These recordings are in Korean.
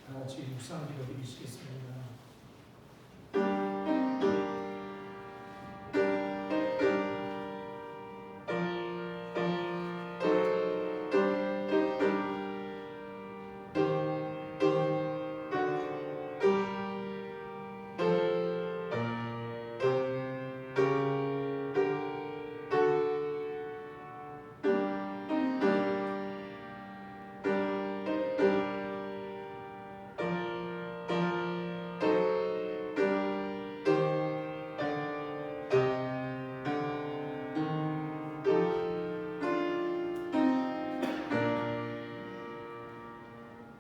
다 같이 묵상 기도드리시겠습니다.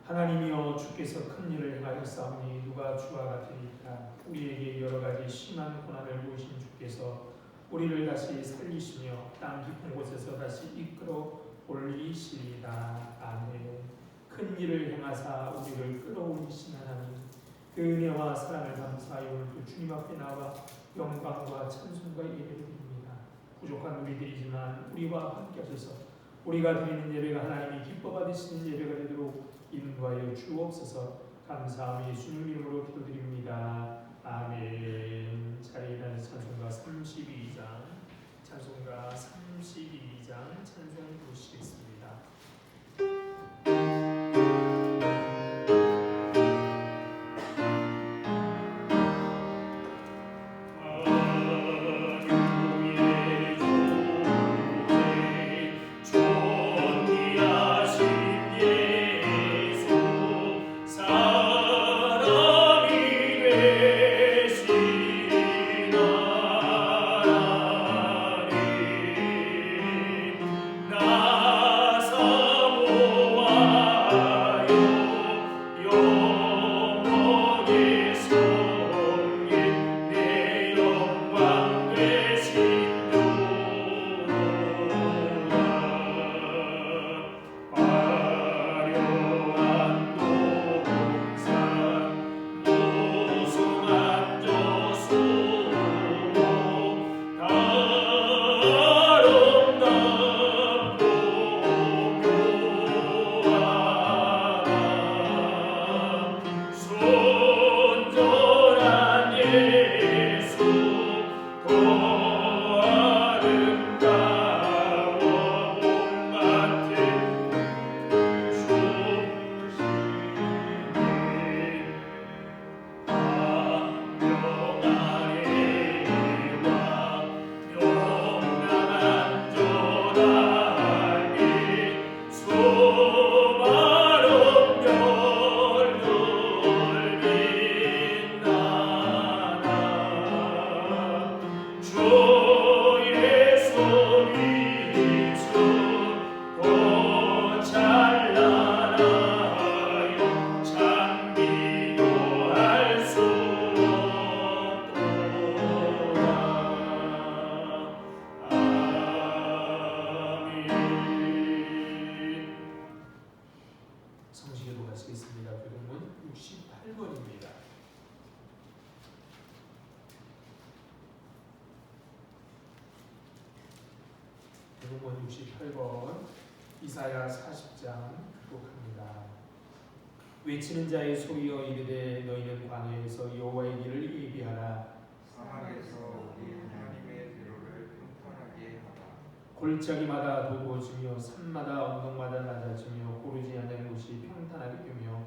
하나님이여, 주께서 큰 일을 행하였사오니 누가 주와 같으리까. 우리에게 여러 가지 심한 고난을 보이신 주께서 우리를 다시 살리시며 땅 깊은 곳에서 다시 이끌어 올리시리다. 아멘. 큰 일을 행하사 우리를 끌어올리신 하나님, 그 은혜와 사랑을 감사하여 오늘도 주님 앞에 나와 영광과 찬송과 예배를 드립니다. 부족한 우리들이지만 우리와 함께 하셔서 우리가 드리는 예배가 하나님이 기뻐 받으시는 예배가 되도록 인도하여 주옵소서. 감사함이 예수님 이름으로 기도드립니다. 아멘. 자리에 있는 찬송가 32장 찬송 부르시겠습니다. 성시기도 가시겠습니다. 교동문 68번입니다. 교동문 68번 이사야 40장 기록합니다. 외치는 자의 소리여 이르되 너희는 광야에서 여호와의 길을 예비하라. 사막에서 우리 하나님의 대로를 평탄하게 하라. 골짜기마다 돋워지며 산마다 언덕마다 낮아지며 고르지 않는 곳이 평탄하게 되며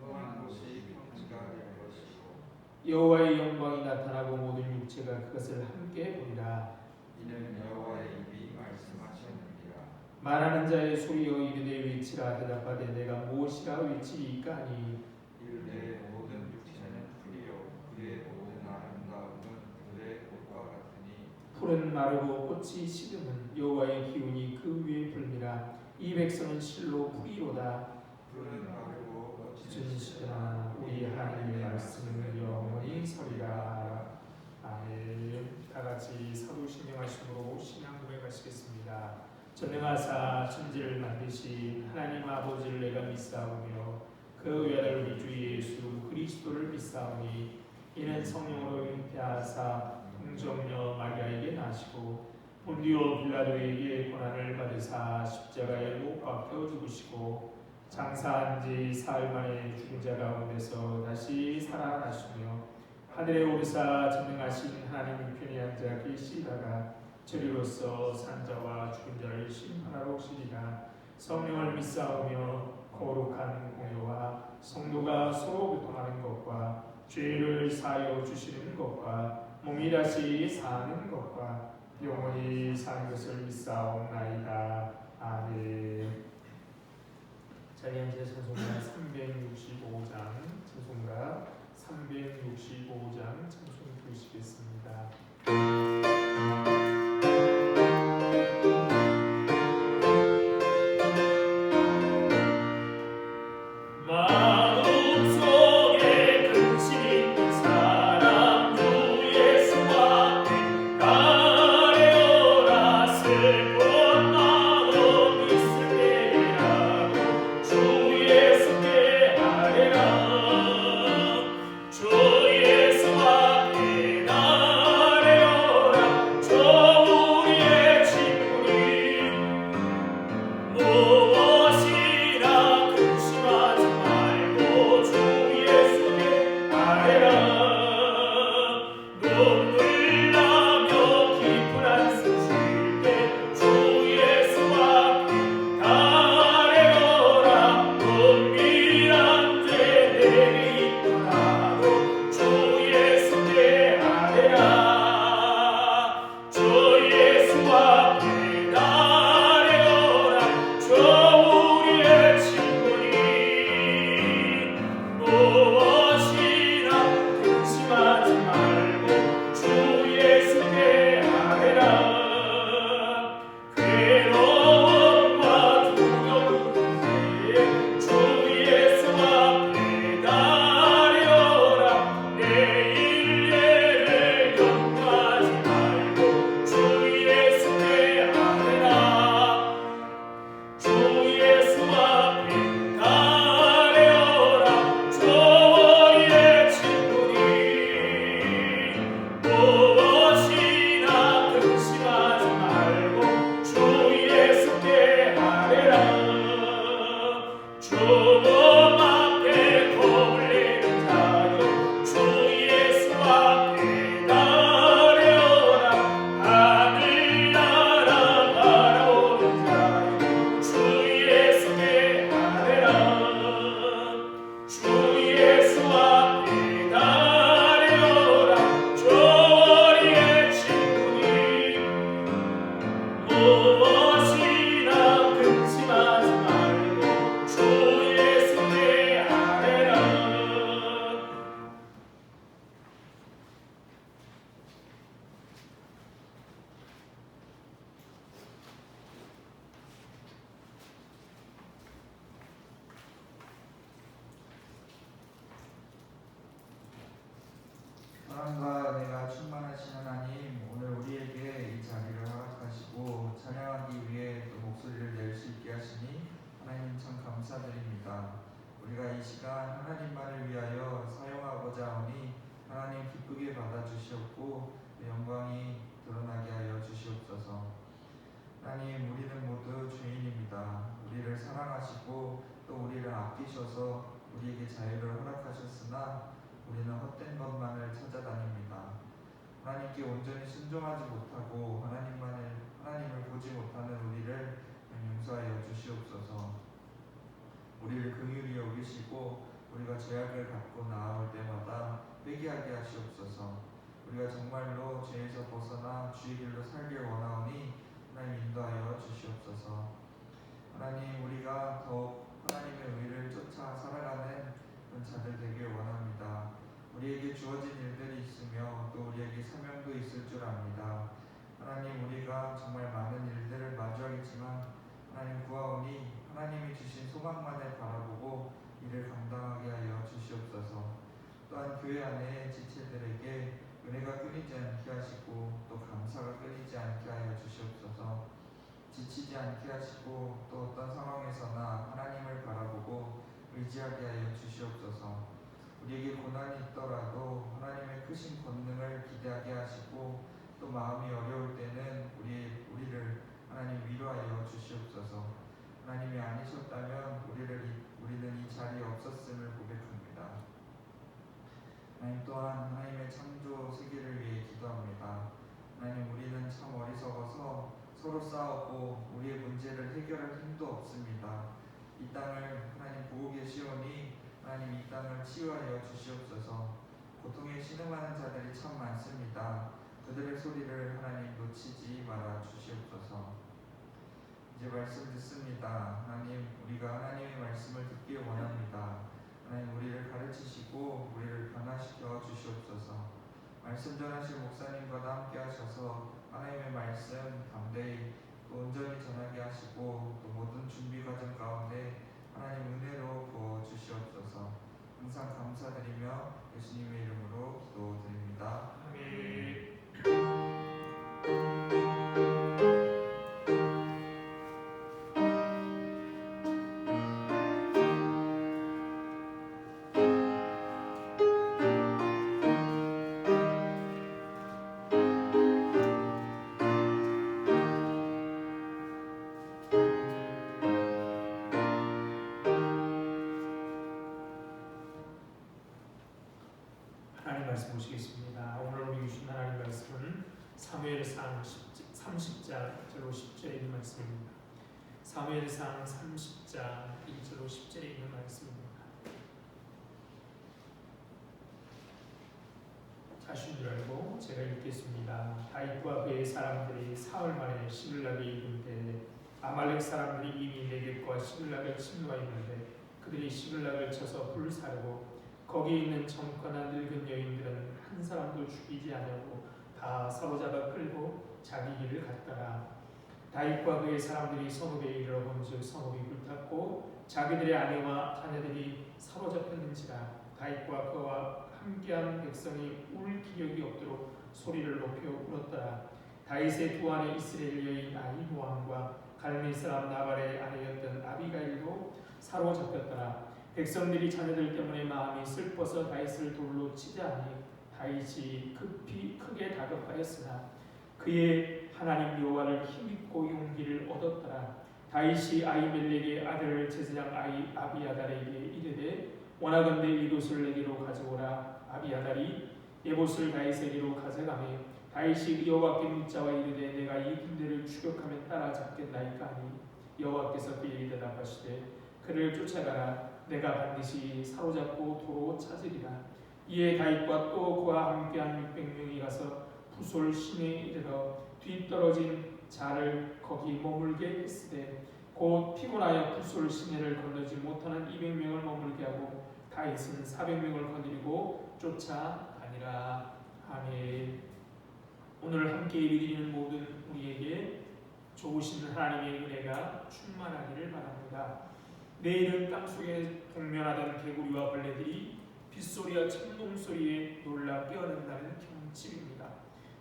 험한 곳이 평지가 될 것이고 여호와의 영광이 나타나고 모든 육체가 그것을 함께 보리라. 이는 여호와의 입이 말씀하셨느니라. 말하는 자의 소리여 이르되 외치라. 대답하되 내가 무엇이라 외치리까 하니 이르되 모든 육체는 풀이요 그의 모든 아름다움은 들의 꽃과 같으니 풀은 마르고 꽃이 시듬은 여호와의 기운이 그 위에 불미라. 이 백성은 실로 풀이로다. 푸른 마르고 꽃이 진시나 우리 하나님의 말씀은 영원히 서리라. 아멘. 다같이 사도신령하심으로 신앙 고백하시겠습니다. 전능하사 천지를 만드신 하나님 아버지를 내가 믿사오며 그 외아들 우리 주 예수 그리스도를 믿사오니 이는 성령으로 잉태하사 동정녀 마리아에게 나시고 본디오 빌라도에게 고난을 받으사 십자가에 못 박혀 죽으시고 장사한 지 사흘 만에 죽은 자 가운데서 다시 살아나시며 하늘에 오르사 전능하신 하나님 우편에 앉아 계시다가 저리로서 산자와 죽은 자를 심판하러 오시리라. 성령을 믿사오며 거룩한 공예와 성도가 서로 교통하는 것과 죄를 사하여 주시는 것과 몸이 다시 사는 것과 영원히 사는 것을 믿사옵나이다. 아멘. 자리 앉아 찬송가 365장 찬송가 365장 찬송 부르시겠습니다. 사랑과 은혜가 충만하신 하나님, 오늘 우리에게 이 자리를 허락하시고 찬양하기 위해 또 목소리를 낼 수 있게 하시니 하나님 참 감사드립니다. 우리가 이 시간 하나님만을 위하여 사용하고자 하오니 하나님 기쁘게 받아주시옵고 영광이 드러나게 하여 주시옵소서. 하나님, 우리는 모두 죄인입니다. 우리를 사랑하시고 또 우리를 아끼셔서 우리에게 자유를 허락하셨으나 우리는 헛된 것만을 찾아다닙니다. 하나님께 온전히 순종하지 못하고 하나님을 보지 못하는 우리를 용서하여 주시옵소서. 우리를 긍휼히 여기시고 우리가 죄악을 갖고 나아올 때마다 회개하게 하시옵소서. 우리가 정말로 죄에서 벗어나 주의 길로 살길 원하오니 하나님 인도하여 주시옵소서. 하나님, 우리가 더욱 하나님의 의를 쫓아 살아가는 그런 자들 되길 원합니다. 우리에게 주어진 일들이 있으며 또 우리에게 사명도 있을 줄 압니다. 하나님, 우리가 정말 많은 일들을 마주하겠지만 하나님 구하오니 하나님이 주신 소망만을 바라보고 이를 감당하게 하여 주시옵소서. 또한 교회 안에 지체들에게 은혜가 끊이지 않게 하시고 또 감사가 끊이지 않게 하여 주시옵소서. 지치지 않게 하시고 또 어떤 상황에서나 하나님을 바라보고 의지하게 하여 주시옵소서. 우리에게 고난이 있더라도 하나님의 크신 권능을 기대하게 하시고 또 마음이 어려울 때는 우리를 하나님 위로하여 주시옵소서. 하나님이 아니셨다면 우리를 또한 하나님의 창조 세계를 위해 기도합니다. 하나님, 우리는 참 어리석어서 서로 싸우고 우리의 문제를 해결할 힘도 없습니다. 이 땅을 하나님 보고 계시오니 하나님 이 땅을 치유하여 주시옵소서. 고통에 신음하는 자들이 참 많습니다. 그들의 소리를 하나님 놓치지 말아 주시옵소서. 이제 말씀 듣습니다. 하나님, 우리가 하나님의 말씀을 듣길 원합니다. 하나님, 우리를 가르치시고 우리를 변화시켜 주시옵소서. 말씀 전하실 목사님과도 함께 하셔서 하나님의 말씀 담대히 또 온전히 전하게 하시고 또 모든 준비 과정 가운데 하나님 은혜로 부어 주시옵소서. 항상 감사드리며 예수님의 이름으로 기도드립니다. 아멘. 하나님 말씀 보시겠습니다. 오늘 우리 주신 하나님 말씀은 사무엘상 30장 1절로 10절에 있는 말씀입니다. 사무엘상 30장 1절로 10절에 있는 말씀입니다. 자신 줄 알고 제가 읽겠습니다. 다윗과 그의 사람들이 사흘 만에 시글락에 이른 때 아말렉 사람들이 이미 네겝과 시글락을 침노하 있는데 그들이 시글락을 쳐서 불사르고 거기에 있는 젊거나 늙은 여인들은 한 사람도 죽이지 않냐고 다 사로잡아 끌고 자기 길을 갔더라. 다윗과 그의 사람들이 성읍에 이르러 본즉 성읍이 불탔고 자기들의 아내와 자녀들이 사로잡혔는지라. 다윗과 그와 함께한 백성이 울 기력이 없도록 소리를 높여 울었더라. 다윗의 두 아내 이스라엘 여인 아히노함과 갈멜 사람 나발의 아내였던 아비가일도 사로잡혔더라. 백성들이 자녀들 때문에 마음이 슬퍼서 다윗을 돌로 치자하니 다윗이 급히 크게 다급하였으나 그의 하나님 여호와를 힘입고 용기를 얻었더라. 다윗이 아히멜렉의 아들 제사장 아비아달에게 이르되 원하건대 이곳을 내게로 가져오라. 아비아달이 예봇을 다윗에게로 가져가매 다윗이 여호와께 묻자와 이르되 내가 이 군대를 추격하면 따라잡겠나이까 하니 여호와께서 그에게 대답하시되 그를 쫓아가라. 내가 반드시 사로잡고 도로 찾으리라. 이에 다윗과 또 그와 함께한 600명이 가서 부솔 시내에 이르러 뒤떨어진 자를 거기 머물게 했으되 곧 피곤하여 부솔 시내를 건너지 못하는 200명을 머물게 하고 다윗은 400명을 거느리고 쫓아가니라. 아멘. 오늘 함께 예배드리는 모든 우리에게 좋으신 하나님의 은혜가 충만하기를 바랍니다. 내일은 땅속에 동면하던 개구리와 벌레들이 빗소리와 천둥소리에 놀라 깨어난다는 경칩입니다.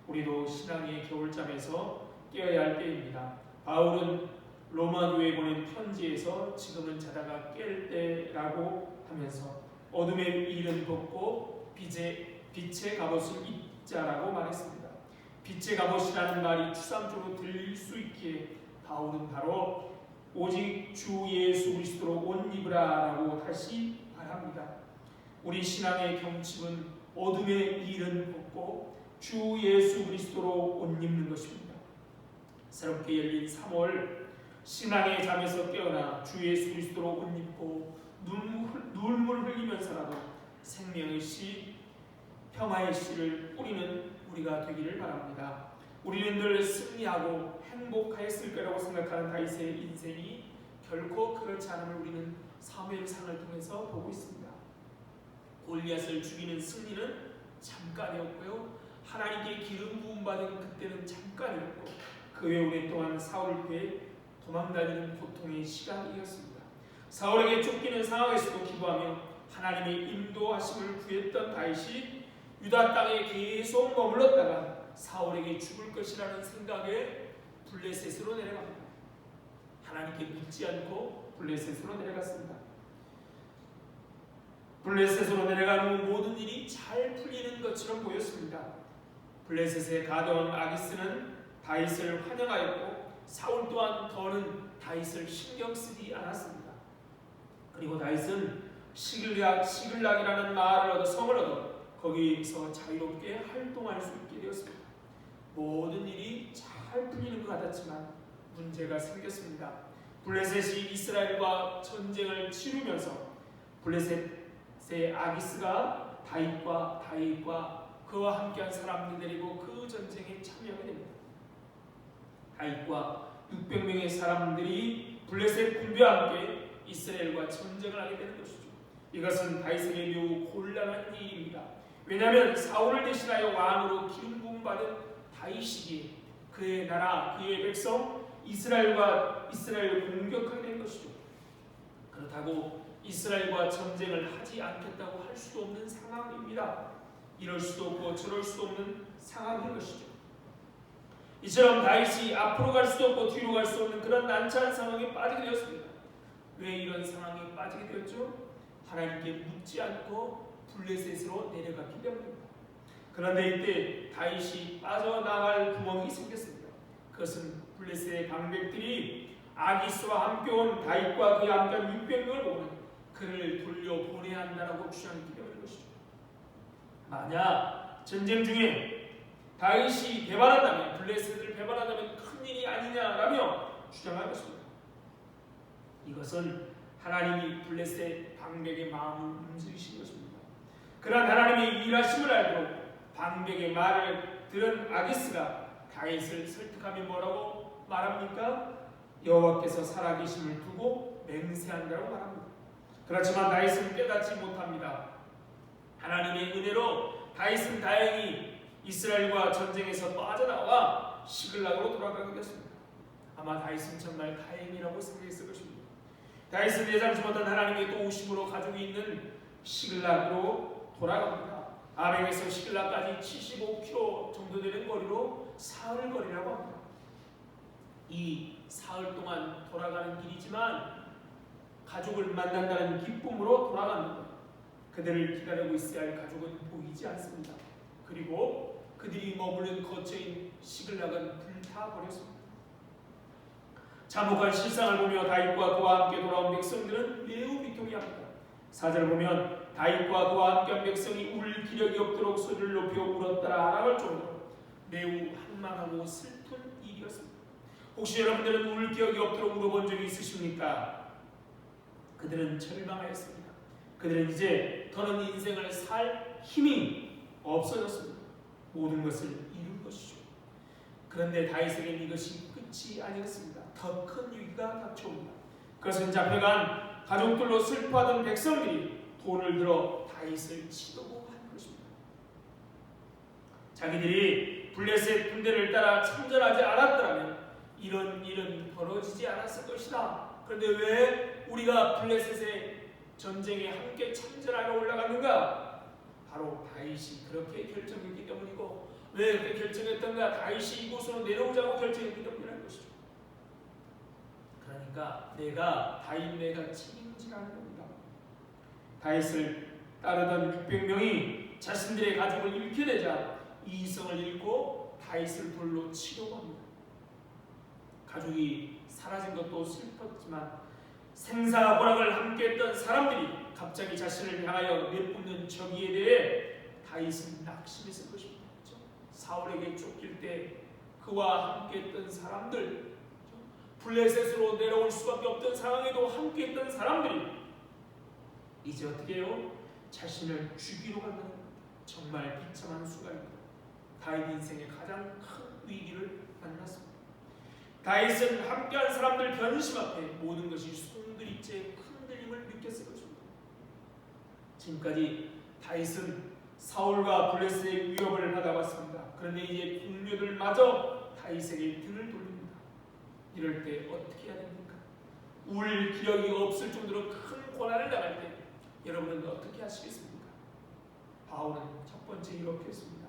우리도 신앙의 겨울잠에서 깨어야 할 때입니다. 바울은 로마 교회에 보낸 편지에서 지금은 자다가 깰 때라고 하면서 어둠의 일은 덮고 빛의 갑옷을 입자라고 말했습니다. 빛의 갑옷이라는 말이 추상적으로 들릴 수 있기에 바울은 바로 오직 주 예수 그리스도로 옷 입으라라고 다시 말합니다. 우리 신앙의 경칩은 어둠의 일은 덮고 주 예수 그리스도로 옷 입는 것입니다. 새롭게 열린 3월 신앙의 잠에서 깨어나 주 예수 그리스도로 옷 입고 눈물 흘리면서라도 생명의 씨, 평화의 씨를 뿌리는 우리가 되기를 바랍니다. 우리는 늘 승리하고 행복하였을 거라고 생각하는 다윗의 인생이 결코 그렇지 않음을 우리는 사무엘상을 통해서 보고 있습니다. 골리앗을 죽이는 승리는 잠깐이었고요. 하나님께 기름 부음 받은 그때는 잠깐이었고 그 외 오랫동안 사울에게 도망다니는 고통의 시간이었습니다. 사울에게 쫓기는 상황에서도 기도하며 하나님의 인도하심을 구했던 다윗이 유다 땅에 계속 머물렀다가 사울에게 죽을 것이라는 생각에 블레셋으로 내려갑니다. 하나님께 묻지 않고 블레셋으로 내려갔습니다. 블레셋으로 내려간 후 모든 일이 잘 풀리는 것처럼 보였습니다. 블레셋의 가드왕 아기스는 다윗을 환영하였고 사울 또한 더는 다윗을 신경 쓰지 않았습니다. 그리고 다윗은 시글락이라는 성을 얻어 거기서 자유롭게 활동할 수 있게 되었습니다. 모든 일이 잘 풀리는 것 같았지만 문제가 생겼습니다. 블레셋이 이스라엘과 전쟁을 치르면서 블레셋의 아기스가 다윗과 그와 함께한 사람들 데리고 그 전쟁에 참여하게 됩니다. 다윗과 600명의 사람들이 블레셋 군대와 함께 이스라엘과 전쟁을 하게 되는 것이죠. 이것은 다윗에게 매우 곤란한 일입니다. 왜냐하면 사울을 대신하여 왕으로 기름 부음 받은 다윗이기에 그의 나라, 그의 백성 이스라엘을 공격하게 된 것이죠. 그렇다고 이스라엘과 전쟁을 하지 않겠다고 할 수도 없는 상황입니다. 이럴 수도 없고 저럴 수도 없는 상황인 것이죠. 이처럼 다윗이 앞으로 갈 수도 없고 뒤로 갈 수 없는 그런 난처한 상황에 빠지게 되었습니다. 왜 이런 상황에 빠지게 되었죠? 하나님께 묻지 않고 블레셋으로 내려갔기 때문입니다. 그런데 이때 다윗이 빠져나갈 구멍이 생겼습니다. 그것은 블레셋의 방백들이 아기스와 함께 온 다윗과 그의 함께한 600명을 보면 그를 돌려보내야 한다고 주장했기 때문인 것이죠. 만약 전쟁 중에 다윗이 배반한다면, 블레셋을 배반한다면 큰일이 아니냐라며 주장할 것입니다. 이것은 하나님이 블레셋 방백의 마음을 움직이신 것입니다. 그러한 하나님의 일하심을 알고 방백의 말을 들은 아기스가 다윗을 설득하며 뭐라고 말합니까? 여호와께서 살아계심을 두고 맹세한다고 말합니다. 그렇지만 다윗은 깨닫지 못합니다. 하나님의 은혜로 다윗은 다행히 이스라엘과 전쟁에서 빠져나와 시글락으로 돌아가게 됐습니다. 아마 다윗은 정말 다행이라고 생각했을 것입니다. 다윗은 예상치 못한 하나님의 도우심으로 가지고 있는 시글락으로 돌아갑니다. 아벡에서 시글락까지 75km 정도 되는 거리로 사흘 거리라고 합니다. 이 사흘 동안 돌아가는 길이지만 가족을 만난다는 기쁨으로 돌아갑니다. 그들을 기다리고 있어야 할 가족은 보이지 않습니다. 그리고 그들이 머무는 거처인 시글락은 불타버렸습니다. 참혹한 실상을 보며 다윗과 그와 함께 돌아온 백성들은 매우 비통해합니다. 4절 보면 다윗과 그와 함께한 백성이 울 기력이 없도록 소리를 높여 울었다라 할 정도로 매우 황망하고 슬픈 일이었습니다. 혹시 여러분들은 울 기억이 없도록 울어본 적이 있으십니까? 그들은 절망하였습니다. 그들은 이제 더는 인생을 살 힘이 없어졌습니다. 모든 것을 이룬 것이죠. 그런데 다윗에게는 이것이 끝이 아니었습니다. 더 큰 위기가 닥쳐옵니다. 그것은 잡혀간 가족들로 슬퍼하던 백성들이 돌을 들어 다윗을 치려고 한 것입니다. 자기들이 블레셋 군대를 따라 참전하지 않았더라면 이런 일은 벌어지지 않았을 것이다. 그런데 왜 우리가 블레셋의 전쟁에 함께 참전하러 올라갔는가? 바로 다윗이 그렇게 결정했기 때문이고, 왜 그렇게 결정했던가? 다윗이 이곳으로 내려오자고 결정했기 때문이라는 것이죠. 그러니까 내가 책임지라는 겁니다. 다윗을 따르던 600명이 자신들의 가족을 잃게 되자 이성을 잃고 다윗을 돌로 치려고 합니다. 가족이 사라진 것도 슬펐지만 생사고락을 함께했던 사람들이 갑자기 자신을 향하여 내뿜는 저기에 대해 다윗은 낙심했을 것입니다. 사울에게 쫓길 때 그와 함께했던 사람들, 블레셋으로 내려올 수밖에 없던 상황에도 함께했던 사람들이 이제 어떻게 해요? 자신을 죽이러 간다는 겁니다. 정말 비참한 순간입니다. 다윗 인생의 가장 큰 위기를 만났습니다. 다윗은 함께한 사람들 변심 앞에 모든 것이 송두리째 흔들림을 느꼈을 것입니다. 지금까지 다윗은 사울과 블레셋의 위협을 받아왔습니다. 그런데 이제 동료들마저 다윗에게 등을 돌립니다. 이럴 때 어떻게 해야 됩니까? 울 기력이 없을 정도로 큰 고난을 당할 때 여러분은 어떻게 하시겠습니까? 바울은 첫 번째 이렇게 했습니다.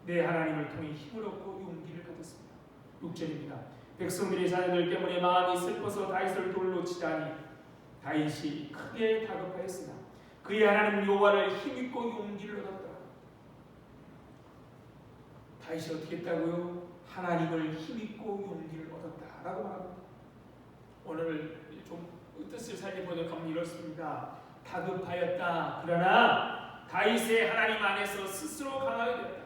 내 하나님을 통해 힘을 얻고 용기를 가졌습니다. 6절입니다. 백성들이 자녀들 때문에 마음이 슬퍼서 다윗을 돌로 치자니 다윗이 크게 다급하였으나 그의 하나님 여호와를 힘입고 용기를 얻었다. 다윗이 어떻게 했다고요? 하나님을 힘입고 용기를 얻었다라고 말합니다. 오늘 좀 뜻을 살펴보도록 하면 이렇습니다. 다급하였다. 그러나 다윗의 하나님 안에서 스스로 강하게 되었다.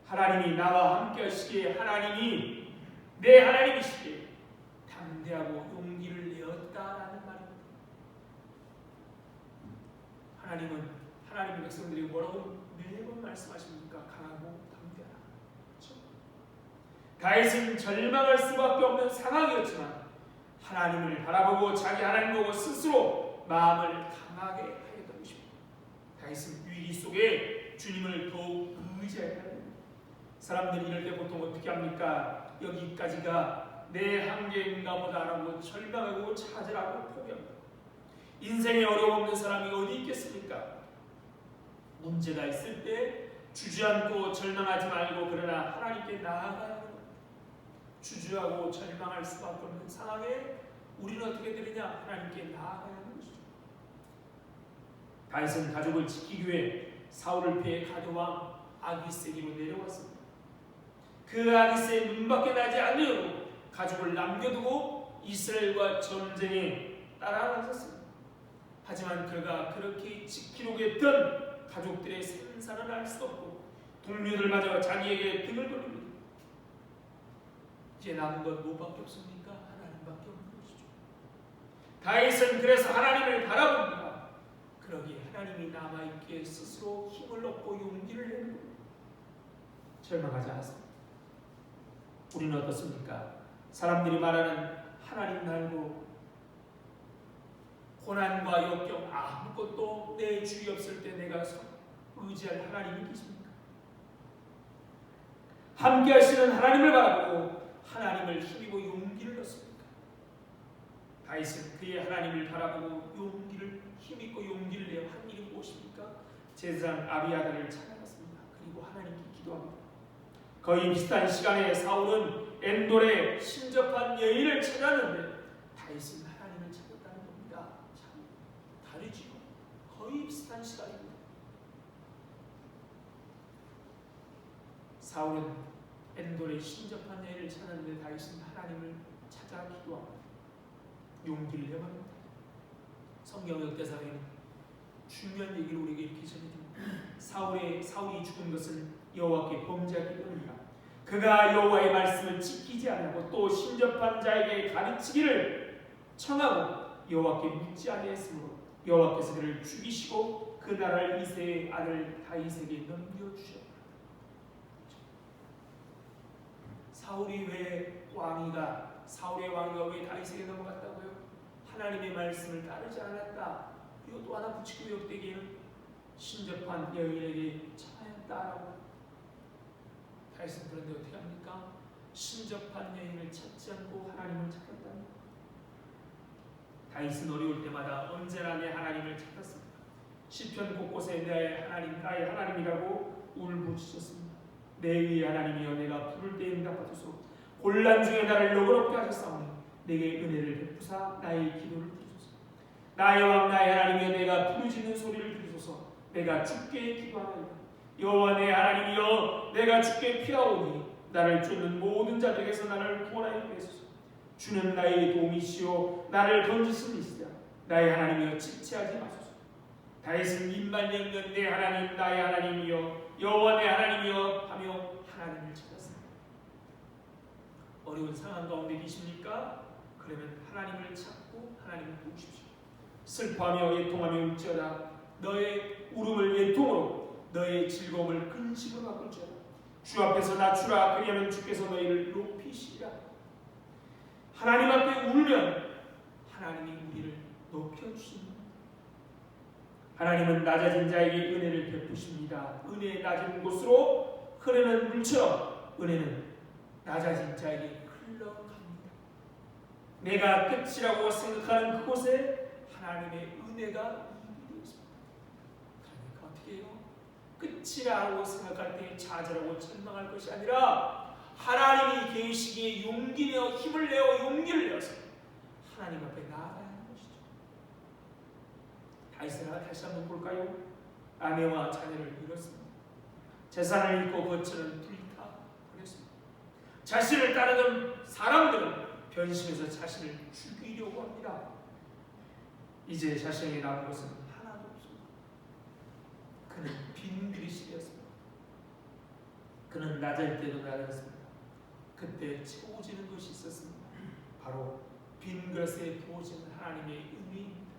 하나님이 나와 함께 하시기에, 하나님이 내 하나님이시기에 담대하고 용기를 내었다라는 말입니다. 하나님은 하나님의 백성들이 뭐라고 매번 말씀하십니까? 강하고 담대하라. 그렇죠? 다윗은 절망할 수밖에 없는 상황이었지만 하나님을 바라보고 자기 하나님 보고 스스로 마음을 강하게 하였던 것입니다. 다윗은 위기 속에 주님을 더욱 의지하였다. 사람들이 이럴 때 보통 어떻게 합니까? 여기까지가 내 한계인가 보다라고 절망하고 좌절하고 포기합니다. 인생에 어려움 없는 사람이 어디 있겠습니까? 문제가 있을 때 주저앉고 절망하지 말고 그러나 하나님께 나아가야 합니다. 주저하고 절망할 수밖에 없는 상황에 우리는 어떻게 되느냐? 하나님께 나아가야 하는 것이죠. 다윗은 가족을 지키기 위해 사울을 피해 가드왕 아기스에게로 내려왔습니다. 그 아기스의 눈밖에 나지 않으려고 가족을 남겨두고 이스라엘과 전쟁에 따라 나섰습니다. 하지만 그가 그렇게 지키려고 했던 가족들의 생사는 알 수 없고 동료들마저 자기에게 등을 돌립니다. 이제 남은 건 뭐밖에 없습니까? 하나님밖에 없는 것이죠. 다윗은 그래서 하나님을 바라봅니다. 그러기에 하나님이 남아있기에 스스로 힘을 얻고 용기를 내는 겁니다. 절망하지 않았습니다. 우리는 어떻습니까? 사람들이 말하는 하나님 말고 고난과 역경 아무것도 내 주위 없을 때 내가 의지할 하나님이 계십니까? 함께 하시는 하나님을 바라보고 하나님을 힘입고 용기를 얻습니까? 다윗은 그의 하나님을 바라보고 힘입고 용기를 내어 한 일이 무엇입니까? 제사장 아비아달을 찾아갔습니다. 그리고 하나님께 기도합니다. 거의 비슷한 시간에 사울은 엔돌에 신접한 여인을 찾았는데 다윗은 하나님을 찾았다는 겁니다. 참 다르지요. 거의 비슷한 시간입니다. 사울은 엔돌에 신접한 여인을 찾았는데 다윗은 하나님을 찾아 기도합니다. 용기를 내합니다. 성경 역대상에는 중요한 얘기를 우리에게 이렇게 전해줍니다. 사울이 죽은 것은 여호와께 범죄하기 때문이다. 그가 여호와의 말씀을 지키지 않고 또 신접한 자에게 가르치기를 청하고 여호와께 묻지 아니했으므로 여호와께서 그를 죽이시고 그 나라를 이새의 아들 다윗에게 넘겨주셨다. 사울의 왕위가 왜 다윗에게 넘어갔다고요? 하나님의 말씀을 따르지 않았다. 이것도 하나 붙이고 역대기에는 신접한 여인에게 참하였다라고. 다윗은 그런데 어떻게 합니까? 신접한 여인을 찾지 않고 하나님을 찾았다니. 다윗은 어려울 때마다 언제나 내 하나님을 찾았습니다. 시편 곳곳에 나의 하나님이라고 울부짖었습니다. 내 위의 하나님이여 내가 부를 때에 응답하소서. 곤란 중에 나를 너그럽게 하셨사오니 내게 은혜를 베푸사 나의 기도를 들으소서. 나의 왕 나의 하나님이여 내가 부르짖는 소리를 들으소서. 내가 주께 기도하나이다. 여호와 내 하나님이여 내가 주께 피하오니 나를 쫓는 모든 자들에게서 나를 구원하여 주소서. 주는 나의 도움이시오 나를 건지신 이시다. 나의 하나님이여 지체하지 마소서. 다윗은 입만 열면 내 하나님 나의 하나님이여 여호와 내 하나님이여 하며 하나님을 찾았습니다. 어려운 상황 가운데 계십니까? 그러면 하나님을 찾고 하나님을 부르십시오. 슬퍼하며 애통하며 울지어다. 너의 울음을 애통으로 너의 즐거움을 근심으로 바꿀지어다. 주 앞에서 낮추라. 그리하면 주께서 너희를 높이시리라. 하나님 앞에 울면 하나님이 우리를 높여주십니다. 하나님은 낮아진 자에게 은혜를 베푸십니다. 은혜의 낮은 곳으로 흐르는 물처럼 은혜는 낮아진 자에게 흘러갑니다. 내가 끝이라고 생각하는 그곳에 하나님의 은혜가 임이 되어 있습니다. 그러니까 어떻게 해요? 끝이라고 생각할 때 좌절하고 절망할 것이 아니라 하나님이 계시기에 용기 내어 힘을 내어 용기를 내어서 하나님 앞에 나아가야 하는 것이죠. 다윗을 다시 한번 볼까요? 아내와 자녀를 잃었습니다. 재산을 잃고 거처는 불타버렸습니다. 자신을 따르던 사람들은 변심해서 자신을 죽이려고 합니다. 이제 자신에게 남은 것은 하나도 없습니다. 그는 빈 그릇이 되었습니다. 그는 낮을 때도 낮았습니다. 그때 채워지는 것이 있었습니다. 바로 빈 그릇에 부어지는 하나님의 은혜입니다.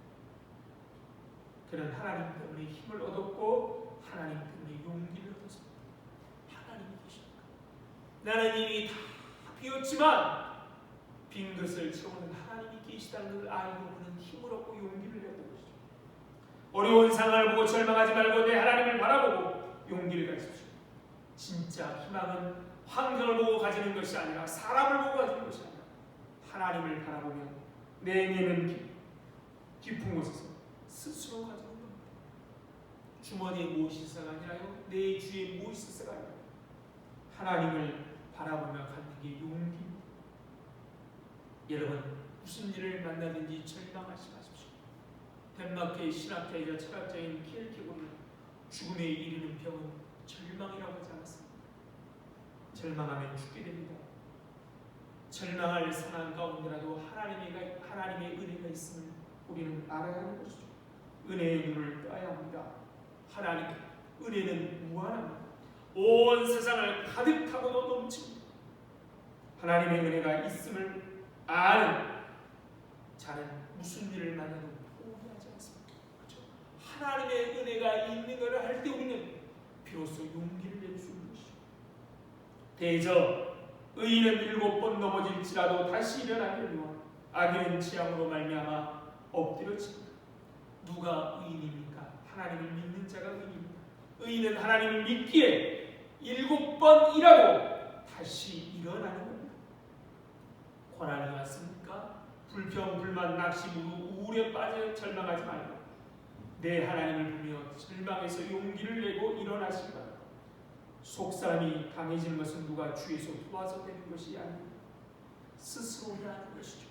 그는 하나님 때문에 힘을 얻었고 하나님 때문에 용기를 얻었습니다. 하나님이 계십니까? 나는 이미 다 비었지만 빈 그릇을 채우는 하나님이 계시다는 걸 알고 그는 힘을 얻고 용기를 내는 것이죠. 어려운 상황을 보고 절망하지 말고 내 하나님을 바라보고 용기를 가지십시오. 진짜 희망은 환경을 보고 가지는 것이 아니라 사람을 보고 가지는 것이 아니라 하나님을 바라보면 내 내면 깊은 곳에서 스스로 가지는 겁니다. 주머니에 무엇이 있어가 아니라요, 내 주위에 무엇이 있어가 아니라 하나님을 바라보며 갖는 게 용기입니다. 여러분, 무슨 일을 만나든지 절망하지 마십시오. 덴마크의 신학자이자 철학자인 키엘케고르는 죽음에 이르는 병은 절망이라고 하지 않았습니다. 절망하면 죽게 됩니다. 절망할 상황 가운데라도 하나님의 은혜가 있음을 우리는 알아야 하는 것이죠. 은혜의 눈을 떠야 합니다. 하나님 은혜는 무한합니다. 온 세상을 가득하고도 넘칩니다. 하나님의 은혜가 있음을 아는 자는 무슨 일을 만나도 포기하지 않습니다. 그렇죠? 하나님의 은혜가 있는 것을 할 때 우리는 비로소 용기를 낼 수 있는 것이죠. 대저 의인은 7번 넘어질지라도 다시 일어나려니와 악인은 재앙으로 말미암아 엎드려집니다. 누가 의인입니까? 하나님을 믿는 자가 의인입니다. 의인은 하나님을 믿기에 7번이라도 다시 일어나는 겁니다. 고난이 왔습니까? 불평, 불만, 낙심으로 우울에 빠져 절망하지 말고 내 하나님을 보며 절망에서 용기를 내고 일어나시기 바랍니다. 속사람이 강해지는 것은 누가 주에서 도와서 되는 것이 아닙니다. 스스로 해야 하는 것이죠.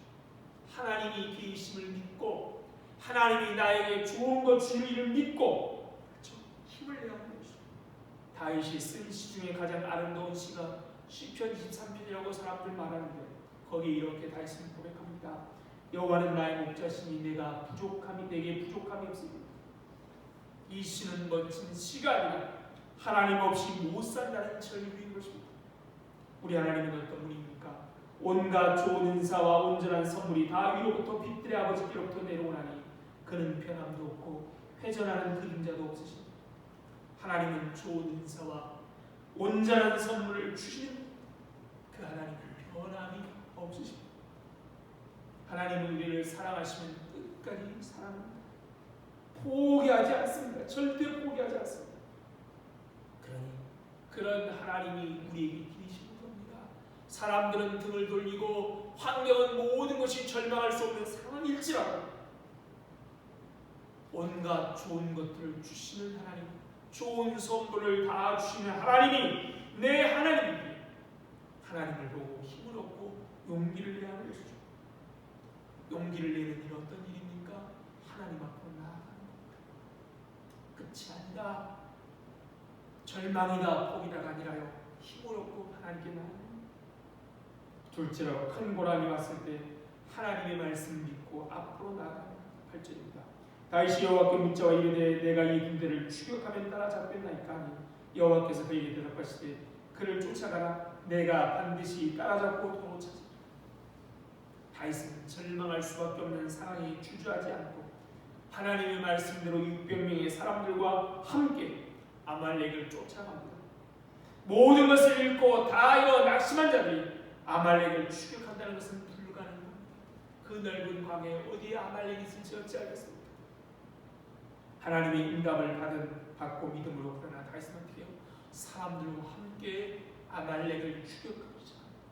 하나님이 계심을 믿고 하나님이 나에게 좋은 것 주는 일을 믿고 그렇죠? 힘을 내야 하는 것이죠. 다윗이 쓴 시 중에 가장 아름다운 시가 시편 23편이라고 사람들 말하는데 거기에 이렇게 다윗은 고백합니다. 여호와는 나의 목자시니 내게 부족함이 없습니다. 이 시는 멋진 시가 아니라 하나님 없이 못 산다는 절규인 것입니다. 우리 하나님은 어떤 분입니까? 온갖 좋은 은사와 온전한 선물이 다 위로부터 빛들의 아버지께로부터 내려오나니 그는 변함도 없고 회전하는 그림자도 없으십니다. 하나님은 좋은 은사와 온전한 선물을 주시는 그 하나님은 변함이 없으십니다. 하나님은 우리를 사랑하시면 끝까지 사랑합니다. 포기하지 않습니다. 절대 포기하지 않습니다. 그러니 그런 하나님이 우리에게 계시는 겁니다. 사람들은 등을 돌리고 환경은 모든 것이 절망할 수 없는 상황일지라도 온갖 좋은 것들을 주시는 하나님, 좋은 선물을 다 주시는 하나님이 내 하나님이기에 하나님을 보고 힘을 얻고 용기를 내야 하는 것이죠. 용기를 내는 일은 어떤 일입니까? 하나님 앞으로 나아가는 겁니다. 끝이 아니다, 절망이다, 포기다가 아니라요, 힘을 얻고 하나님께 나아가는 겁니다. 둘째로 큰 고난이 왔을 때 하나님의 말씀 믿고 앞으로 나아가는 8절입니다. 다윗이 여호와께 묻자와 이르되 내가 이 군대를 추격하면 따라잡겠나이까 하니 여호와께서 그에게 대답하시되 그를 쫓아가라. 내가 반드시 따라잡고 도로 찾으리라. 다윗은 절망할 수밖에 없는 상황에 주저하지 않고 하나님의 말씀대로 600명의 사람들과 함께 아말렉을 쫓아갑니다. 모든 것을 잃고 다 잃어 낙심한 자들이 아말렉을 추격한다는 것은 불가능합니다. 그 넓은 광야에 어디에 아말렉이 있을지 어찌 알겠습니까? 하나님의 응답을 받고 믿음으로 그러나 다윗은 어떻게 해요? 사람들과 함께 아말렉을 추격하기 시작합니다.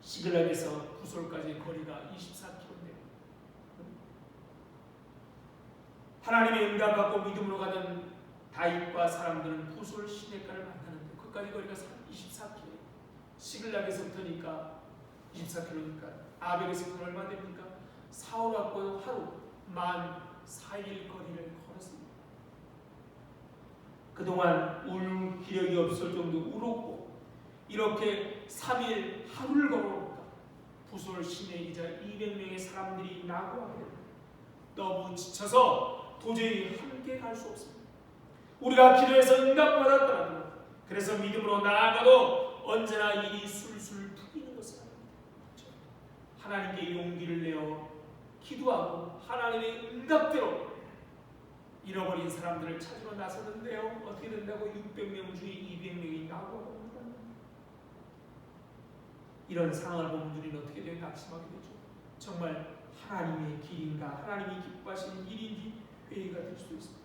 시글락에서 부솔까지 거리가 24km인데 하나님의 응답 받고 믿음으로 가던 다윗과 사람들은 부솔 시내가를 만나는데 그까지 거리가 24km. 시글락에서부터니까 24km니까 아벨에서부터 얼마 됩니까? 사울하고 하루 만 4일 거리를 걸었습니다. 그동안 울 기력이 없을 정도 울었고 이렇게 3일 하루를 걸어오니까 부솔 시내이자 200명의 사람들이 낙오하게 됩니다. 너무 지쳐서 도저히 함께 갈 수 없습니다. 우리가 기도해서 응답받았더라도 그래서 믿음으로 나아가도 언제나 일이 술술 풀리는 것은 아닙니다. 하나님께 용기를 내어 기도하고 하나님의 응답대로 잃어버린 사람들을 찾으러 나서는데요. 어떻게 된다고? 600명 중에 200명이 나오고 합니다. 이런 상황을 보면 우리는 어떻게 되면 낙심하게 되죠. 정말 하나님의 길인가, 하나님이 기뻐하시는 일인지 회의가 될 수 있습니다.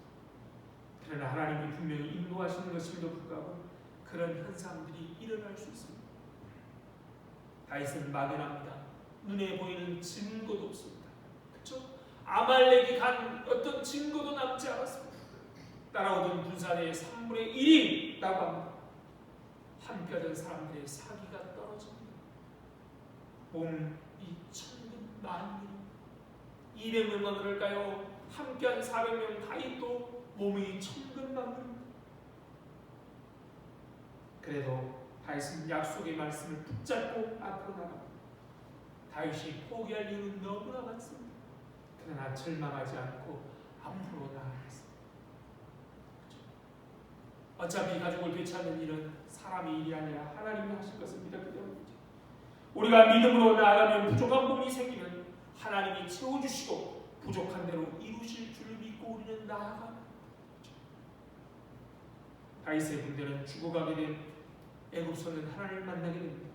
그러나 하나님이 분명히 인도하시는 것임에도 불구하고 그런 현상들이 일어날 수 있습니다. 다윗은 막연합니다. 눈에 보이는 증거도 없습니다. 그렇죠? 아말렉이 간 어떤 증거도 남지 않았습니다. 따라오던 군사의 3분의 1이 라고 합니다. 함께하던 사람들의 사기가 떨어집니다. 몸이 천근만근 200명만 그럴까요? 함께한 400명 다윗도 몸이 천근만근입니다. 그래도 다윗은 약속의 말씀을 붙잡고 앞으로 나갑니다. 다윗이 포기할 이유는 너무나 많습니다. 그러나 절망하지 않고 앞으로 나아갔습니다. 어차피 가족을 되찾는 일은 사람의 일이 아니라 하나님이 하실 것을 믿었기 때문이죠. 우리가 믿음으로 나아가면 부족한 몸이 생기면 하나님이 채워주시고 부족한 대로 이루실 줄 믿고 우리는 나아갑니다. 다윗의 군대는 죽어가게 된 애굽서는 하나님을 만나게 됩니다.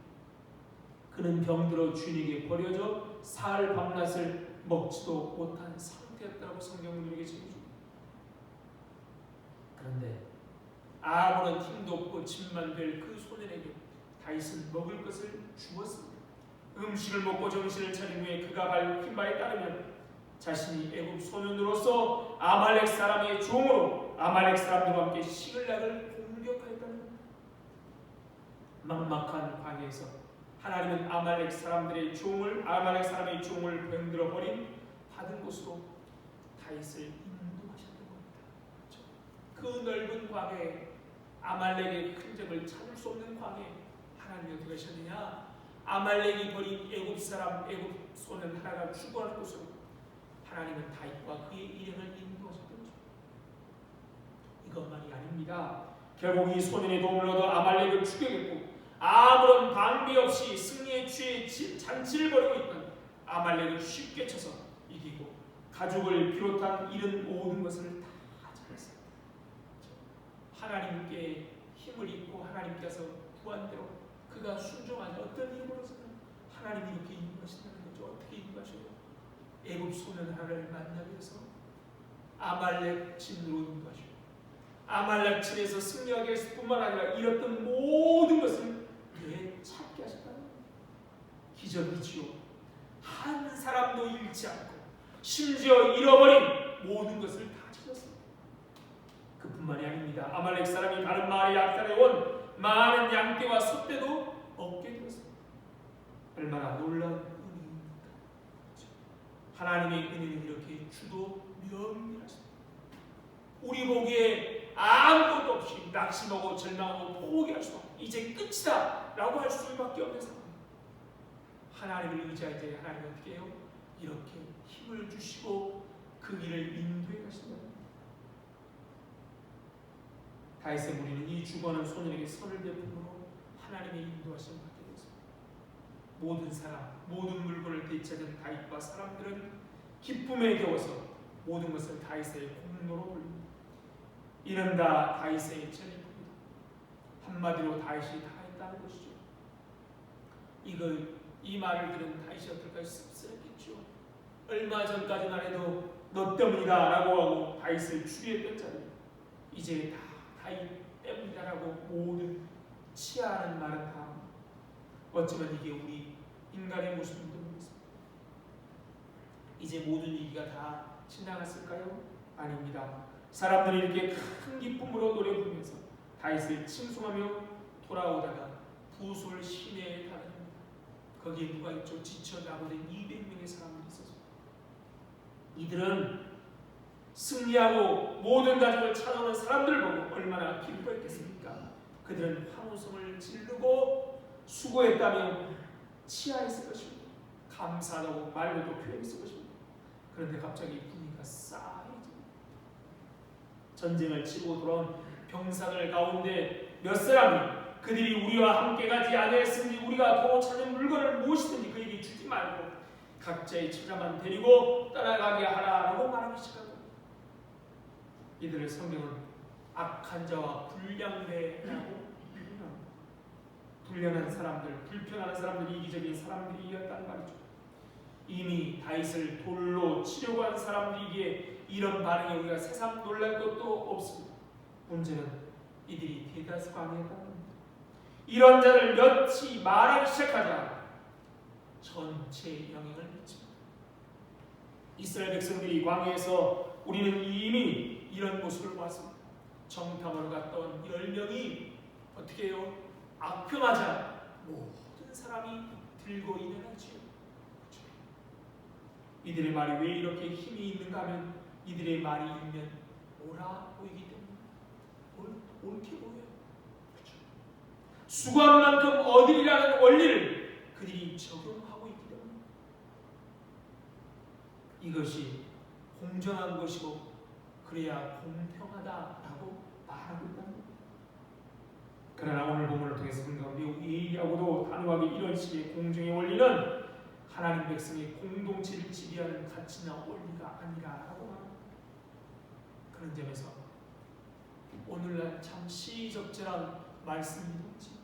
그는 병들어 주인에게 버려져 사흘 밤낮을 먹지도 못한 상태였다고 성경은 우리에게 전해줍니다. 그런데 아무런 힘도 없고 짐만 될 그 소년에게 다윗은 먹을 것을 주었습니다. 음식을 먹고 정신을 차린 후에 그가 밝힌 바에 따르면 자신이 애굽 소년으로서 아말렉 사람의 종으로 아말렉 사람들과 함께 시글락을 공격하였다는 겁니다. 막막한 광야에서 하나님은 아말렉 사람의 종을 병들어 버린 받은 곳으로 다윗을 인도하셨던 겁니다. 그 넓은 광야에 아말렉의 흔적을 찾을 수 없는 광야에 하나님이 어떻게 하셨느냐? 아말렉이 버린 애굽 소년 하나가 죽어갈 곳으로 하나님은 다윗과 그의 일행을 인도하셨던 거죠. 이것만이 아닙니다. 결국 이 소년의 도움을 얻어 아말렉을 죽여겠고 아무런 방비 없이 승리에 취해 잔치를 벌이고 있던 아말렉을 쉽게 쳐서 이기고 가족을 비롯한 잃은 모든 것을 다 찾았습니다. 하나님께 힘을 입고 하나님께서 구한대로 그가 순종하지 어떤 일을 벌였으면 하나님이 이렇게 인도하신다는 거죠. 어떻게 인도하셔요? 애굽 소년 하나를 만나기 위해서 아말렉 진으로 인도하시고 아말렉 진에서 승리하게 했을 뿐만 아니라 잃었던 모든 것을 되찾게 하셨다는 겁니다. 기적이지요. 한 사람도 잃지 않고 심지어 잃어버린 모든 것을 다 찾았습니다. 그뿐만이 아닙니다. 아말렉 사람이 다른 마을에 약탈해 온 많은 양떼와 숫대도 얻게 되었습니다. 얼마나 놀라운 은혜입니까? 하나님의 은혜는 이렇게 주도 면밀하십니다. 우리 보기에 아무것도 없이 낙심하고 절망하고 포기할 수 없고 이제 끝이다 라고 할 수밖에 없는 상황. 하나님을 의지할 때 하나님은 어떻게 해요? 이렇게 힘을 주시고 그 길을 인도해 가신다. 다윗의 무리는 이 죽어가는 소년에게 선을 베풀므로 하나님의 인도하심을 받게 되었습니다. 모든 사람, 모든 물건을 되찾은 다윗과 사람들은 기쁨에 겨워서 모든 것을 다윗의 공로로 돌립니다. 이는 다 다윗의 전입입니다. 한마디로 다윗이 다 했다는 것이죠. 이 말을 들은 다윗이 어떨까요? 씁쓸했겠죠. 얼마 전까지만 해도 너 때문이다 라고 하고 다윗을 추리했던 자는 이제 다 다윗 때문이다라고 모든 치하하는 말은 다 합니다. 어쩌면 이게 우리 인간의 모습인지 모르겠습니다. 이제 모든 얘기가 다 지나갔을까요? 아닙니다. 사람들이 이렇게 큰 기쁨으로 노래 부르면서 다윗을 칭송하며 돌아오다가 부솔 시내에 다다릅니다. 거기에 누가 있죠? 지쳐 나고된 200명의 사람들이 있었습니다. 이들은 승리하고 모든 가족을 찾아오는 사람들을 보고 얼마나 기뻐했겠습니까? 그들은 환호성을 지르고 수고했다며 치하했을 것입니다. 감사하다고 말로도 표현했을 것입니다. 그런데 갑자기 분위기가 싸해집니다. 전쟁을 치고 돌아온 병사들 가운데 몇 사람이 그들이 우리와 함께 가지 아니했으니 우리가 도로 찾은 물건을 무엇이든지 그에게 주지 말고 각자의 처자만 데리고 따라가게 하라라고 말하기 시작합니다. 이들을 성경은 악한 자와 불량배라고 불량한 사람들, 불평하는 사람들이 이기적인 사람들이었단 말이죠. 이미 다윗을 돌로 치려고 한 사람들이기에 이런 반응에 우리가 새삼 놀랄 것도 없습니다. 문제는 이들이 대다수가 아니었다는 겁니다. 이런 자를 몇이 말하기 시작하자 전체 영향을 미칩니다. 이스라엘 백성들이 광야에서 우리는 이미 이런 모습을 봤습니다. 정탐하러 갔던 10명이 어떻게 해요? 악평하자 모든 사람이 들고 일어나지요. 그렇죠? 이들의 말이 왜 이렇게 힘이 있는가 하면 이들의 말이 있면 옳아 보이기 때문에 옳게 보여요. 그렇죠? 수고한 만큼 얻으리라는 원리를 그들이 적용하고 있기 때문에 이것이 공정한 것이고 그래야 공평하다라고 말하고 있다는 겁니다. 그러나 오늘 본문을 통해서 가운데 예리하고도 단호하게 이런 식의 공정의 원리는 하나님 백성의 공동체를 지배하는 가치나 원리가 아니라라고 말합니다. 그런 점에서 오늘날 참 시의적절한 말씀이지.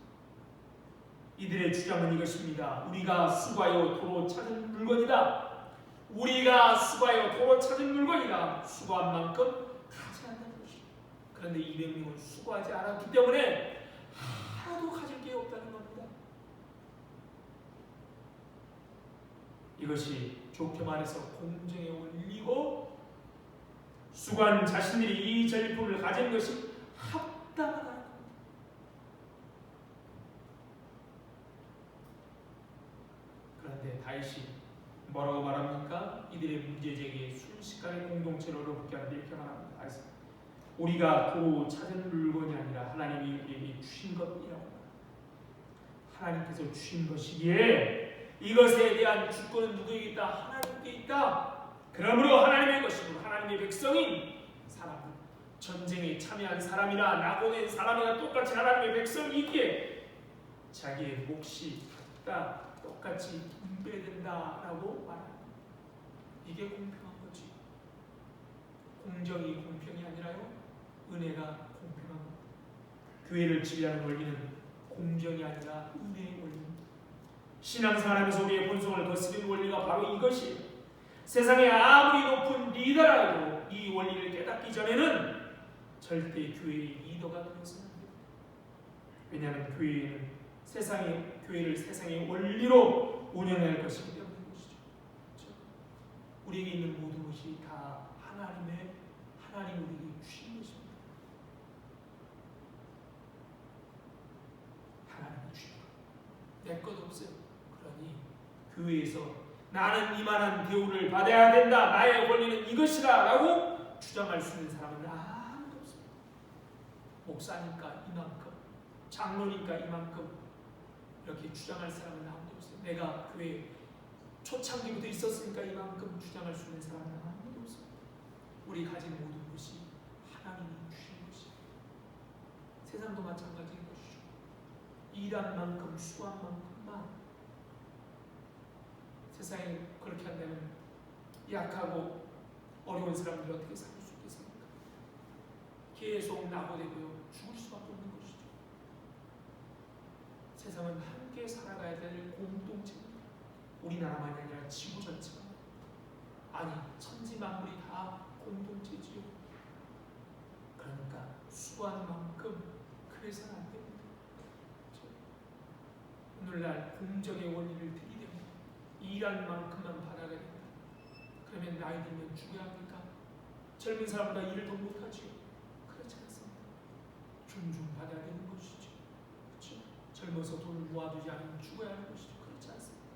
이들의 주장은 이것입니다. 우리가 수고하여 도로 찾은 물건이다. 우리가 수고하여 도로 찾은 물건이다. 수고한 만큼 가져간다는 것이다. 그런데 200명은 수고하지 않았기 때문에 하나도 가질 게 없다는 겁니다. 이것이 좋게 말해서 공정의 원리고 수고한 자신들이 이 전리품을 가진 것이 합당하다는 겁니다. 그런데 다윗이 뭐라고 말합니까? 이들의 문제제기에 순식간에 공동체로 복귀 하는데 이렇게 말합니다. 우리가 도로 찾은 물건이 아니라 하나님이 우리에게 주신 것이라고 말합니다. 하나님께서 주신 것이기에 이것에 대한 주권은 누구에게 있다? 하나님께 있다. 그러므로 하나님의 것이고 하나님의 백성인 사람은 전쟁에 참여한 사람이나 낙오된 사람이나 똑같이 하나님의 백성이기에 자기의 몫이 같다. 똑같이 분배된다라고 말합니다. 이게 공평한 거지. 공정이 공평이 아니라요. 은혜가 공평한 겁니다. 교회를 지배하는 원리는 공정이 아니라 은혜의 원리입니다. 신앙생활하면서 우리의 본성을 거스르는 원리가 바로 이것이에요. 세상에 아무리 높은 리더라도 이 원리를 깨닫기 전에는 절대 교회의 리더가 되어서는 안 됩니다. 왜냐하면 교회를 세상의 원리로 운영해야 할 것이기 때문인 것이죠. 그렇죠? 우리에게 있는 모든 것이 다 하나님 우리에게 주신 것입니다. 하나님이 주신 것. 내 것 없어요. 그러니 교회에서 나는 이만한 대우를 받아야 된다. 나의 권리는 이것이다 라고 주장할 수 있는 사람은 아무도 없습니다. 목사니까 이만큼, 장로니까 이만큼 이렇게 주장할 사람은 아무도 없어요. 내가 교회 초창기부터 있었으니까 이만큼 주장할 수 있는 사람은 아무도 없습니다. 우리 가진 모든 것이 하나님이 주신 것이 세상도 마찬가지인 것이죠. 일한 만큼 수한 만큼만 세상에 그렇게 한다면 약하고 어려운 사람들이 어떻게 살 수 있겠습니까? 계속 낙오되고요. 죽을 수밖에 없는 것이죠. 세상은 함께 살아가야 될 공동체입니다. 우리나라만이 아니라 지구 전체가 아니 천지 만물이 다 공동체지요. 그러니까 수고한 만큼 그래서는 안 됩니다. 그렇죠? 오늘날 공정의 원리를 들이대면 일한 만큼만 받아야 됩니다. 그러면 나이 들면 죽어야 합니까? 젊은 사람보다 일을 더 못하지요. 그렇지 않습니다. 존중받아야 되는 것이죠. 그렇죠? 젊어서 돈을 모아두지 않으면 죽어야 하는 것이죠. 그렇지 않습니다.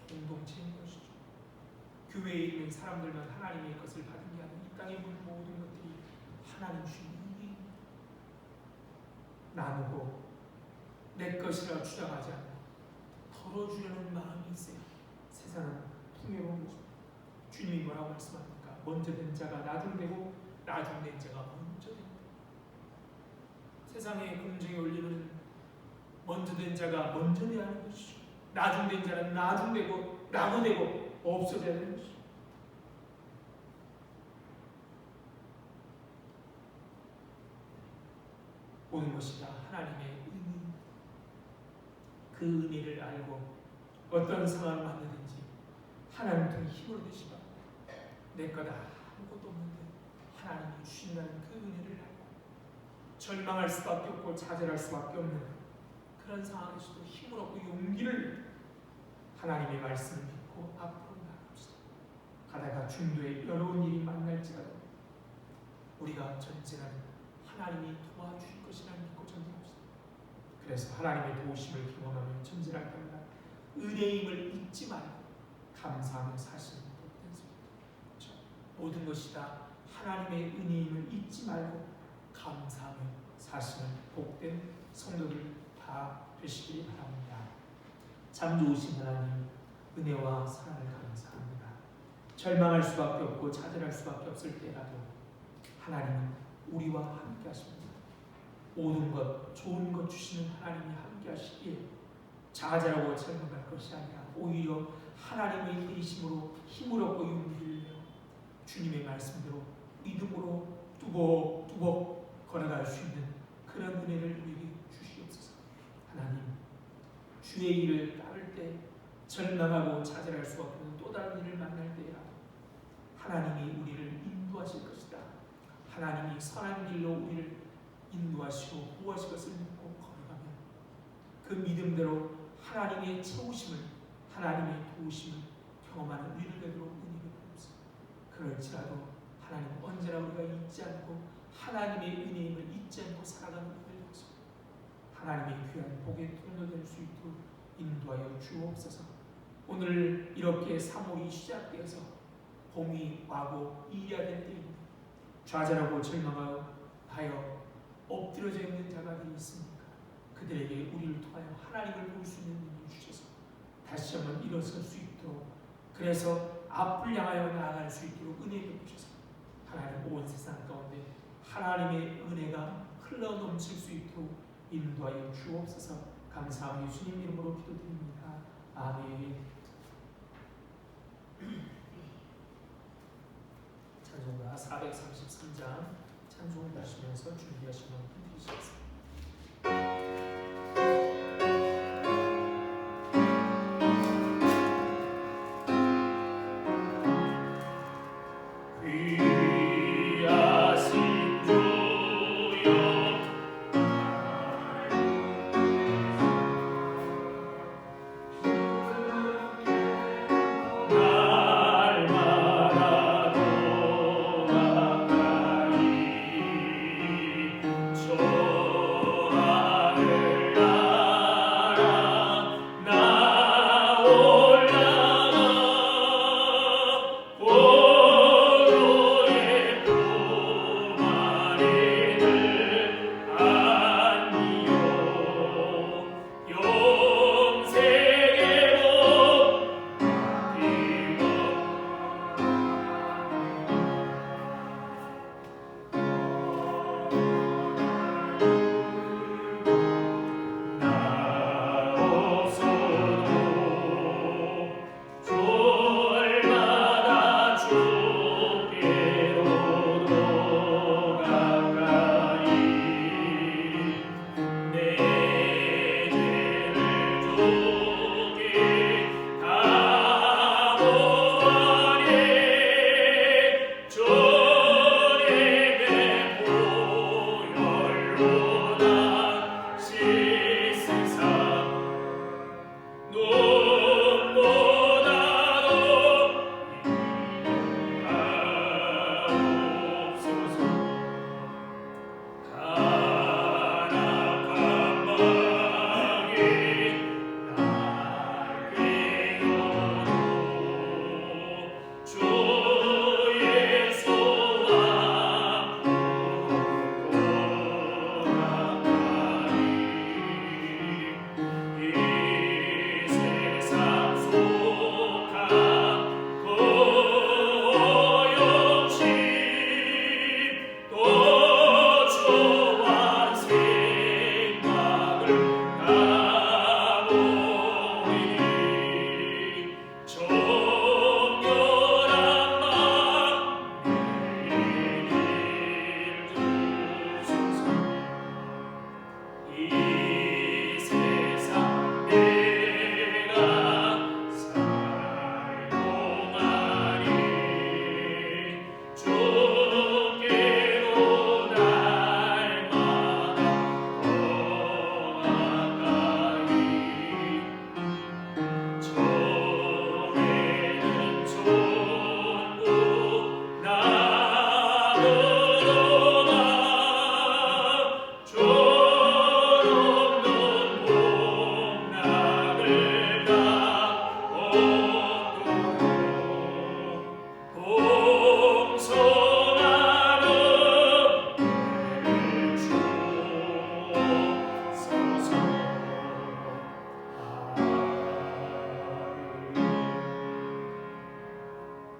공동체인 것이죠. 교회에 있는 사람들만 하나님의 것을 받은 게 아니라 이 땅에 있는 모든 것들이 하나님 주신 은혜입니다. 나누고 내 것이라 주장하지 않고 덜어주려는 마음이 있어야 세상은 풍요로운 것입니다. 주님이 뭐라고 말씀합니까? 먼저 된 자가 나중되고 나중된 자가 먼저 된다. 세상의 공정의 원리는 먼저 된 자가 먼저 돼야 하는 것이죠. 나중된 자는 나중되고 낙오되고 없어져야 하는 것이죠. 모든 것이 다 하나님의 은혜, 그 은혜를 알고 어떤 상황을 만나든지 하나님 통해 힘을 얻으시고 내 거다 아무것도 없는데 하나님이 주신다는 그 은혜를 알고 절망할 수밖에 없고 좌절할 수밖에 없는 그런 상황에서도 힘을 얻고 용기를 하나님의 말씀을 믿고 앞으로 나갑시다. 가다가 중도에 어려운 일이 만날지라도 우리가 전쟁하는 하나님이 도와주실 것이라는 믿고 전쟁합시다. 그래서 하나님의 도우심을 경험하며 전쟁할 때마다 은혜임을 잊지 말고 감사하며 사시는 복된 성도. 모든 것이 다 하나님의 은혜임을 잊지 말고 감사하며 사시는 복된 성도들 다 되시기를 바랍니다. 참 좋으신 하나님, 은혜와 사랑을 감사합니다. 절망할 수밖에 없고 좌절할 수밖에 없을 때라도 하나님은 우리와 함께 하십니다. 모든 것, 좋은 것 주시는 하나님이 함께 하시기에 좌절하고 절망할 것이 아니라 오히려 하나님의 이끄심으로 힘을 얻고 용기를 내어 주님의 말씀대로 믿음으로 뚜벅뚜벅 걸어갈 수 있는 그런 은혜를 우리에게 주시옵소서. 하나님, 주의 일을 따를 때 절망하고 좌절할 수 없는 또 다른 일을 만날 때라도 하나님이 우리를 인도하실 것이다. 하나님이 선한 길로 우리를 인도하시고 보호하실 것을 믿고 걸어가면 그 믿음대로 하나님의 채우심을, 하나님의 도우심을 경험하는 우리를 되도록 은혜를 베옵소서. 그럴지라도 하나님 언제나 우리가 잊지 않고 하나님의 은혜임을 잊지 않고 살아가는 우리를 되소서. 하나님의 귀한 복의 통로 될 수 있도록 인도하여 주옵소서. 오늘 이렇게 3월이 시작되어서 봄이 와고 이어야 될 때입니다. 좌절하고 절망하여 엎드려져 있는 자가들이 있습니까? 그들에게 우리를 통하여 하나님을 볼 수 있는 눈을 주셔서 다시 한번 일어설 수 있도록, 그래서 앞을 향하여 나아갈 수 있도록 은혜를 주셔서 하나님 온 세상 가운데 하나님의 은혜가 흘러넘칠 수 있도록 인도하여 주옵소서. 감사하며 예수님 이름으로 기도드립니다. 아멘. 찬송가 433장 찬송을 하시면서 준비하시면 드리시겠습니다.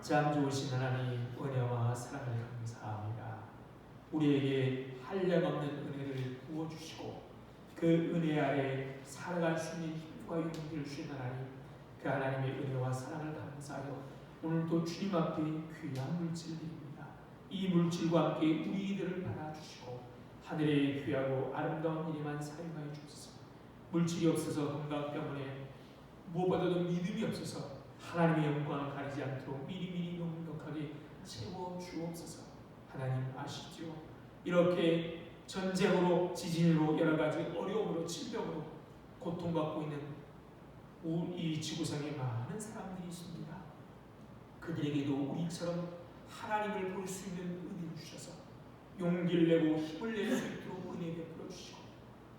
참 좋으신 하나님, 은혜와 사랑을 감사합니다. 우리에게 한량없는 은혜를 부어주시고 그 은혜 아래 살아갈 수 있는 힘과 용기를 주신 하나님, 그 하나님의 은혜와 사랑을 감사하여 오늘도 주님 앞에 귀한 물질을 드립니다. 이 물질과 함께 우리들을 받아주시고 하늘의 귀하고 아름다운 일에만 사용하여 주옵소서. 물질이 없어서 건강 때문에 무엇보다도 믿음이 없어서 하나님의 영광을 가리지 않도록 미리미리 넉넉하게 채워 주옵소서. 하나님 아시지요? 이렇게 전쟁으로, 지진으로, 여러 가지 어려움으로, 질병으로 고통받고 있는 이 지구상에 많은 사람들이 있습니다. 그들에게도 우리처럼 하나님을 볼 수 있는 은혜를 주셔서 용기를 내고 힘을 낼 수 있도록 은혜 베풀어 주시고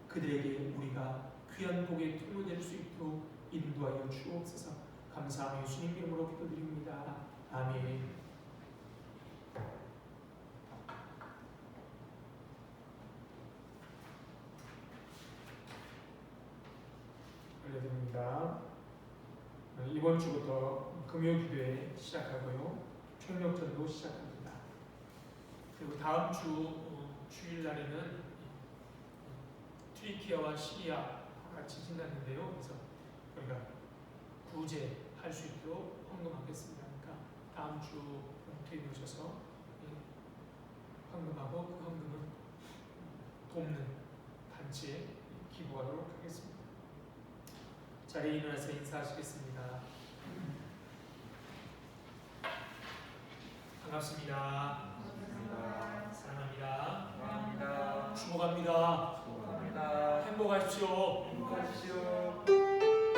그들에게 우리가 귀한 복의 통로 될 수 있도록 인도하여 주옵소서. 감사하며 예수님 이름으로 기도드립니다. 아멘. 올려드립니다. 이번 주부터 금요기도회 시작하고요. 총력전도 시작합니다. 그리고 다음 주 주일날에는 튀르키예와 시리아가 같이 지났는데요. 그래서 우리가 구제할 수 있도록 헌금하겠습니다. 그러니까 다음 주 봉투에 넣으셔서 헌금하고 그 헌금은 돕는 단체에 기부하도록 하겠습니다. 자리에 일어나서 인사하시겠습니다. 반갑습니다. 사랑합니다. 사랑합니다. 축복합니다. 축복합니다. 행복하십시오. 행복하십시오.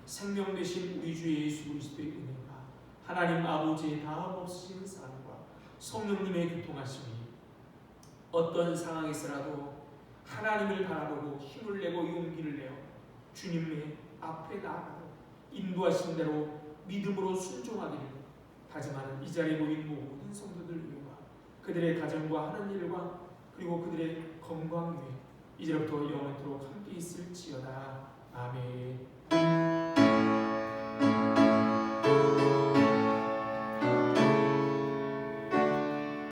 생명 되신 우리 주 예수 그리스도의 은혜가 하나님 아버지의 다함 없으신 사랑과 성령님의 교통하심이 어떤 상황에서라도 하나님을 바라보고 힘을 내고 용기를 내어 주님의 앞에 나아가고 인도하신 대로 믿음으로 순종하기를 다짐하는 이 자리에 모인 모든 성도들 위와 그들의 가정과 하는 일과 그리고 그들의 건강 위에 이제부터 영원토록 함께 있을지어다. 아멘.